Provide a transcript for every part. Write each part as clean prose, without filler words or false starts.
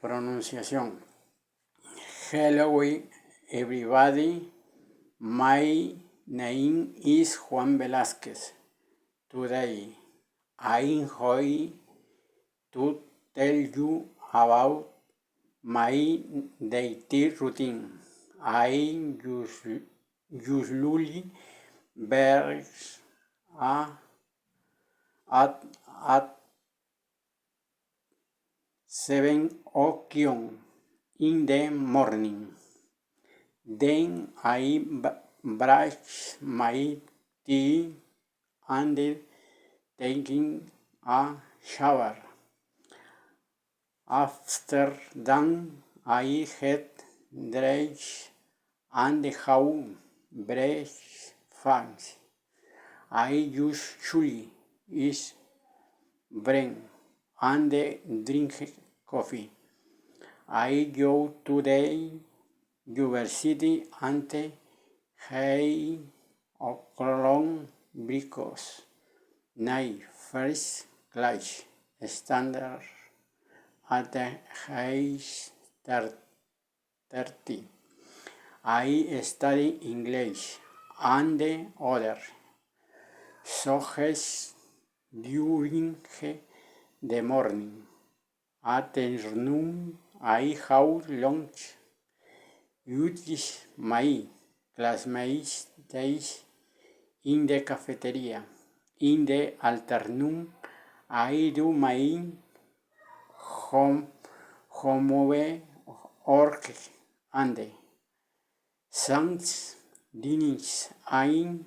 Pronunciación. Hello everybody, my name is Juan Velázquez. Today I'm going to tell you about my daily routine. I usually work at 7 o'clock in the morning. Then I brush my teeth and taking a shower. After that, I get dressed and have breakfast. I usually eat bread and drink coffee. I go to the university at 8 o'clock because my first class starts at 8:30. I study English and other subjects during the morning. At noon, I have lunch with my classmates in the cafeteria. In the afternoon, I do my homework and sometimes I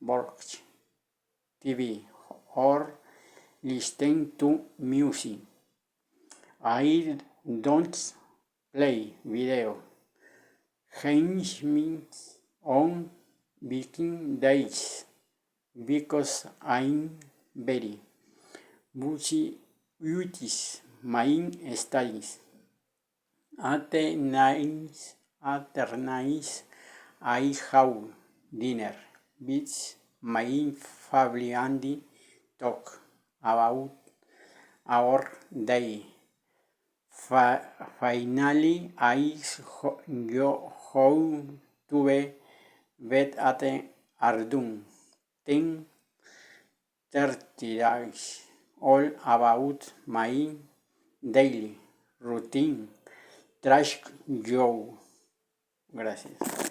watch TV or listen to music. I don't play video games on weekdays because I'm very busy with my studies. At night, I have dinner with my family and talk about our day. Finally, I go home to bed at around 10:30. All about my daily routine. Trash Joe. Gracias.